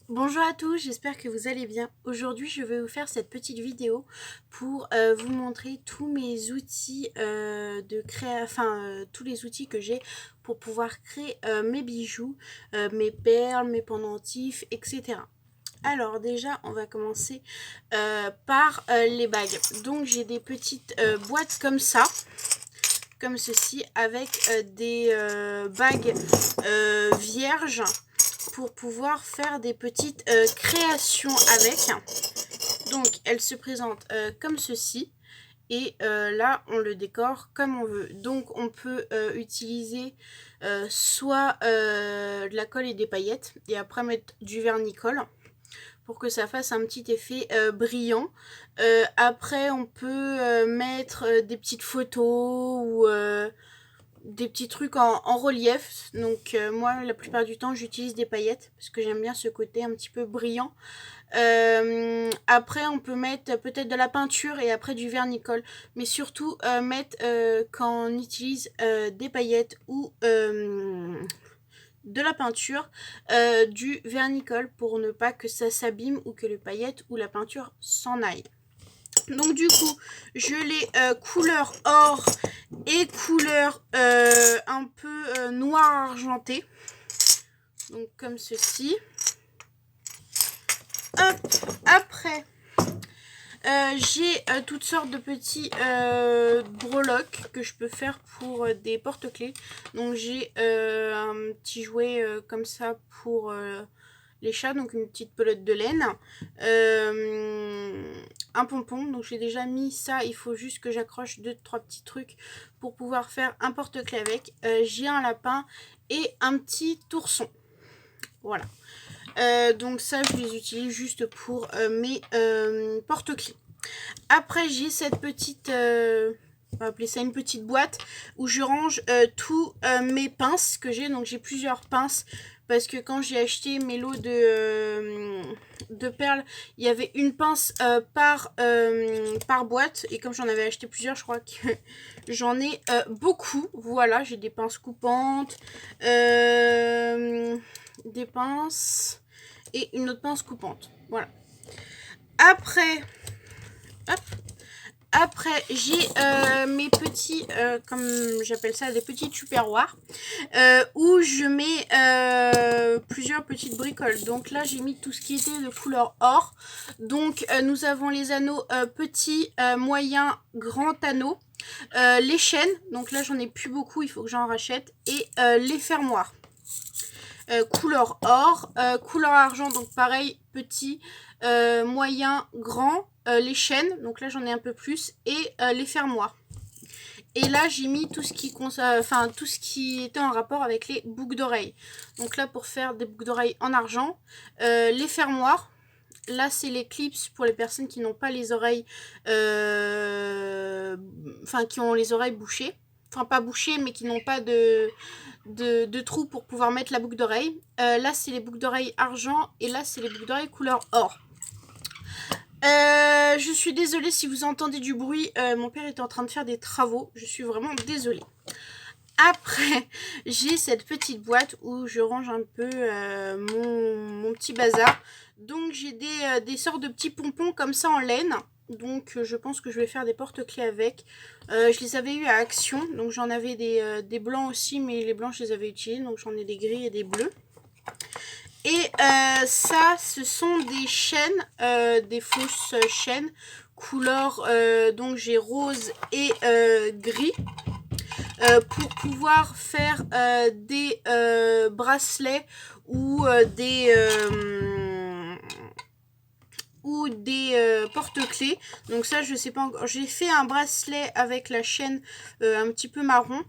Bonjour à tous, j'espère que vous allez bien. Aujourd'hui, je vais vous faire cette petite vidéo pour vous montrer tous mes outils tous les outils que j'ai pour pouvoir créer mes bijoux, mes perles, mes pendentifs, etc. Alors déjà, on va commencer par les bagues. Donc j'ai des petites boîtes comme ça, comme ceci, avec des bagues vierges pour pouvoir faire des petites créations avec. Donc elle se présente comme ceci. Et là, on le décore comme on veut. Donc, on peut utiliser soit de la colle et des paillettes, et après mettre du vernis-colle pour que ça fasse un petit effet brillant. Après, on peut mettre des petites photos ou des petits trucs en relief. Donc moi, la plupart du temps, j'utilise des paillettes parce que j'aime bien ce côté un petit peu brillant. Après, on peut mettre peut-être de la peinture et après du vernis-colle. Mais surtout, mettre quand on utilise des paillettes ou de la peinture, du vernis-colle pour ne pas que ça s'abîme ou que les paillettes ou la peinture s'en aille. Donc du coup, je l'ai couleur or et couleur un peu noir argenté. Donc comme ceci. Hop, après, j'ai toutes sortes de petits breloques que je peux faire pour des porte-clés. Donc j'ai un petit jouet comme ça pour les chats, donc une petite pelote de laine. Un pompon, donc j'ai déjà mis ça, il faut juste que j'accroche 2-3 petits trucs pour pouvoir faire un porte-clés avec. J'ai un lapin et un petit ourson. Voilà. Donc ça, je les utilise juste pour mes porte-clés. Après, j'ai cette petite, on va appeler ça une petite boîte, où je range tous mes pinces que j'ai. Donc j'ai plusieurs pinces, parce que quand j'ai acheté mes lots de perles, il y avait une pince par boîte. Et comme j'en avais acheté plusieurs, je crois que j'en ai beaucoup. Voilà, j'ai des pinces coupantes, des pinces et une autre pince coupante. Voilà. Après, hop, après j'ai mes petits, comme j'appelle ça, des petits tupperwares, où je mets plusieurs petites bricoles. Donc là, j'ai mis tout ce qui était de couleur or. Donc nous avons les anneaux petits, moyens, grands anneaux. Les chaînes, donc là j'en ai plus beaucoup, il faut que j'en rachète. Et les fermoirs. Couleur or, couleur argent, donc pareil, petit, moyen, grand, les chaînes, donc là j'en ai un peu plus, et les fermoirs. Et là j'ai mis tout ce qui était en rapport avec les boucles d'oreilles. Donc là pour faire des boucles d'oreilles en argent, les fermoirs. Là, c'est les clips pour les personnes qui n'ont pas les oreilles, qui ont les oreilles bouchées. Enfin, pas bouchées, mais qui n'ont pas de trous pour pouvoir mettre la boucle d'oreille. Là, c'est les boucles d'oreille argent et là, c'est les boucles d'oreille couleur or. Je suis désolée si vous entendez du bruit. Mon père est en train de faire des travaux. Je suis vraiment désolée. Après, j'ai cette petite boîte où je range un peu mon petit bazar. Donc, j'ai des sortes de petits pompons comme ça en laine. Donc, je pense que je vais faire des porte-clés avec. Je les avais eu à Action. Donc, j'en avais des blancs aussi, mais les blancs, je les avais utilisés. Donc, j'en ai des gris et des bleus. Et ça, ce sont des chaînes, des fausses chaînes. Couleur, donc j'ai rose et gris. Pour pouvoir faire des bracelets ou des porte-clés. Donc ça, je sais pas encore. J'ai fait un bracelet avec la chaîne un petit peu marron.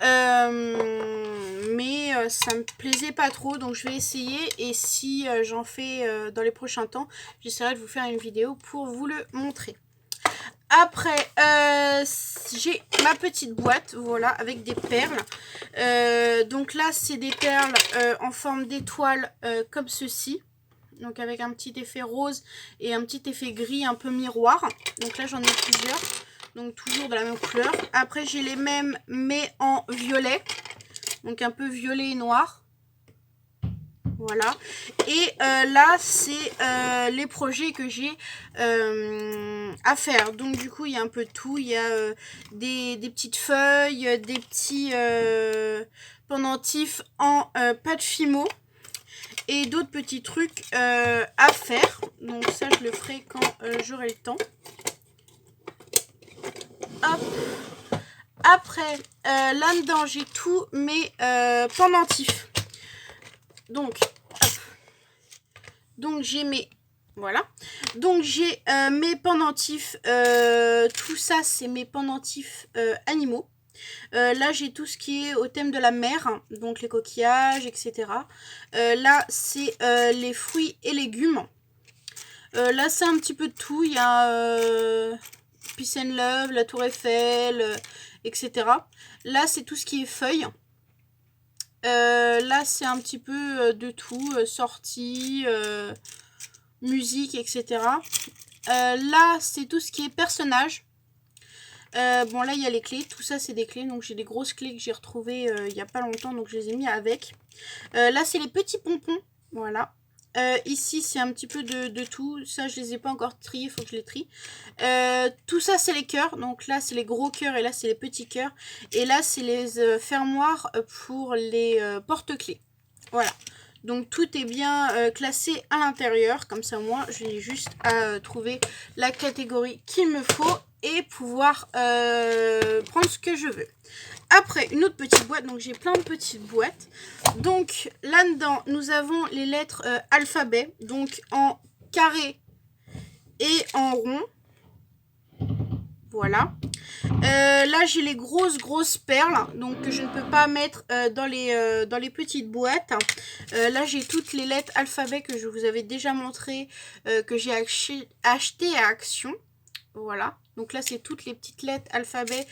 Mais ça me plaisait pas trop, donc je vais essayer. Et si j'en fais dans les prochains temps, j'essaierai de vous faire une vidéo pour vous le montrer. Après, j'ai ma petite boîte, voilà, avec des perles. Donc là, c'est des perles en forme d'étoile comme ceci. Donc avec un petit effet rose et un petit effet gris un peu miroir. Donc là, j'en ai plusieurs. Donc toujours de la même couleur. Après, j'ai les mêmes, mais en violet. Donc un peu violet et noir. Voilà. Et là, c'est les projets que j'ai à faire. Donc, du coup, il y a un peu de tout. Il y a des petites feuilles, des petits pendentifs en pâte Fimo et d'autres petits trucs à faire. Donc, ça, je le ferai quand j'aurai le temps. Hop. Après, là-dedans, j'ai tous mes pendentifs. Donc, j'ai mes... Voilà. Donc, j'ai mes pendentifs. Tout ça, c'est mes pendentifs animaux. Là, j'ai tout ce qui est au thème de la mer. Donc, les coquillages, etc. Là, c'est les fruits et légumes. Là, c'est un petit peu de tout. Il y a Peace and Love, la Tour Eiffel, etc. Là, c'est tout ce qui est feuilles. Là, c'est un petit peu de tout, sortie, musique, etc. Là, c'est tout ce qui est personnage. Bon, là, il y a les clés. Tout ça, c'est des clés. Donc, j'ai des grosses clés que j'ai retrouvées il n'y a pas longtemps. Donc, je les ai mis avec. Là, c'est les petits pompons. Voilà. Ici, c'est un petit peu de tout. Ça, je les ai pas encore triés. Il faut que je les trie. Tout ça, c'est les cœurs. Donc là, c'est les gros cœurs. Et là, c'est les petits cœurs. Et là, c'est les fermoirs pour les porte-clés. Voilà. Donc, tout est bien classé à l'intérieur. Comme ça, moi, j'ai juste à trouver la catégorie qu'il me faut et pouvoir prendre ce que je veux. Après, une autre petite boîte. Donc, j'ai plein de petites boîtes. Donc, là-dedans, nous avons les lettres alphabet. Donc, en carré et en rond. Voilà. Là, j'ai les grosses perles. Donc, que je ne peux pas mettre dans les petites boîtes. Là, j'ai toutes les lettres alphabet que je vous avais déjà montré. Que j'ai acheté à Action. Voilà. Donc là, c'est toutes les petites lettres alphabet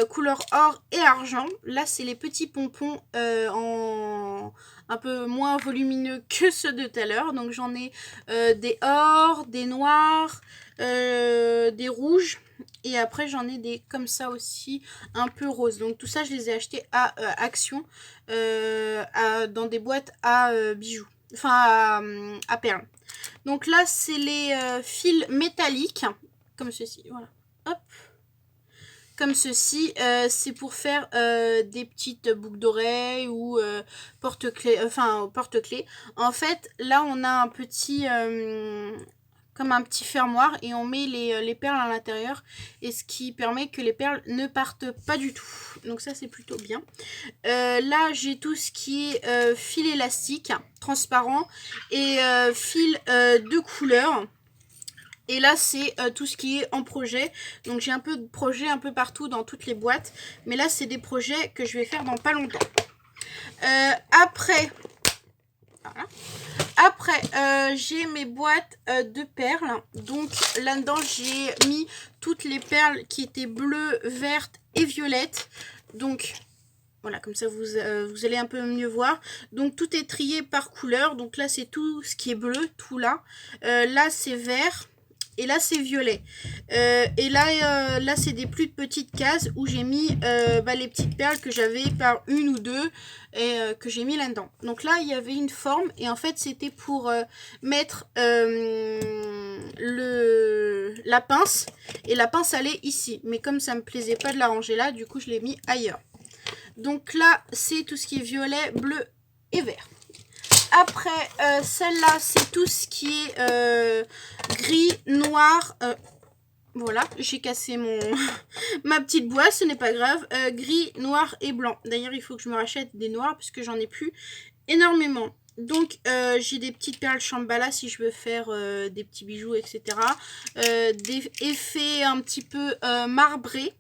couleur or et argent. Là, c'est les petits pompons en un peu moins volumineux que ceux de tout à l'heure. Donc j'en ai des or, des noirs, des rouges. Et après, j'en ai des comme ça aussi, un peu rose. Donc tout ça, je les ai achetés à Action dans des boîtes à bijoux. Enfin, à perles. Donc là, c'est les fils métalliques. Comme ceci, voilà. Hop. Comme ceci, c'est pour faire des petites boucles d'oreilles ou porte-clés. Enfin, porte-clés. En fait, là, on a un petit... comme un petit fermoir et on met les perles à l'intérieur. Et ce qui permet que les perles ne partent pas du tout. Donc ça, c'est plutôt bien. Là, j'ai tout ce qui est fil élastique, transparent et fil de couleur. Et là, c'est tout ce qui est en projet. Donc, j'ai un peu de projets un peu partout dans toutes les boîtes. Mais là, c'est des projets que je vais faire dans pas longtemps. Après, voilà. Après, j'ai mes boîtes de perles. Donc, là-dedans, j'ai mis toutes les perles qui étaient bleues, vertes et violettes. Donc, voilà, comme ça, vous allez un peu mieux voir. Donc, tout est trié par couleur. Donc, là, c'est tout ce qui est bleu, tout là. Là, c'est vert. Et là, c'est violet. Et là, là c'est des plus petites cases où j'ai mis les petites perles que j'avais par une ou deux et que j'ai mis là-dedans. Donc là, il y avait une forme et en fait, c'était pour mettre la pince. Et la pince allait ici. Mais comme ça me plaisait pas de la ranger là, du coup, je l'ai mis ailleurs. Donc là, c'est tout ce qui est violet, bleu et vert. Après, celle-là, c'est tout ce qui est gris, noir. Voilà, j'ai cassé ma petite boîte, ce n'est pas grave. Gris, noir et blanc. D'ailleurs, il faut que je me rachète des noirs parce que j'en ai plus énormément. Donc, j'ai des petites perles Shambhala si je veux faire des petits bijoux, etc. Des effets un petit peu marbrés.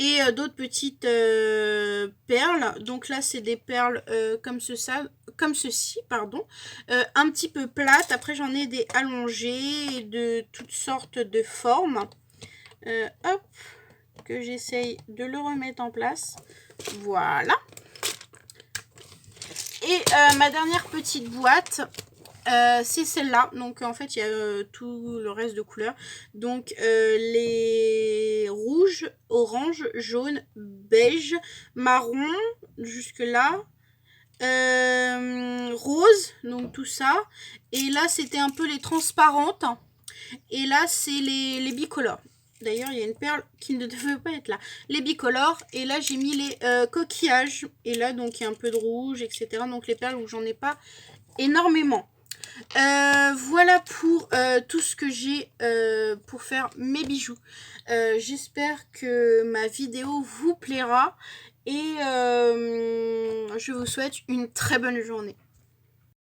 Et d'autres petites perles. Donc là, c'est des perles comme ceci, pardon. Un petit peu plates. Après, j'en ai des allongées de toutes sortes de formes. Hop, que j'essaye de le remettre en place. Voilà. Et ma dernière petite boîte, c'est celle-là. Donc en fait, il y a tout le reste de couleurs. Donc les rouges, orange, jaune, beige, marron, jusque là. rose, donc tout ça. Et là, c'était un peu les transparentes. Et là, c'est les bicolores. D'ailleurs, il y a une perle qui ne devait pas être là. Les bicolores. Et là, j'ai mis les coquillages. Et là, donc, il y a un peu de rouge, etc. Donc, les perles où j'en ai pas énormément. Voilà pour tout ce que j'ai pour faire mes bijoux. J'espère que ma vidéo vous plaira. Et je vous souhaite une très bonne journée.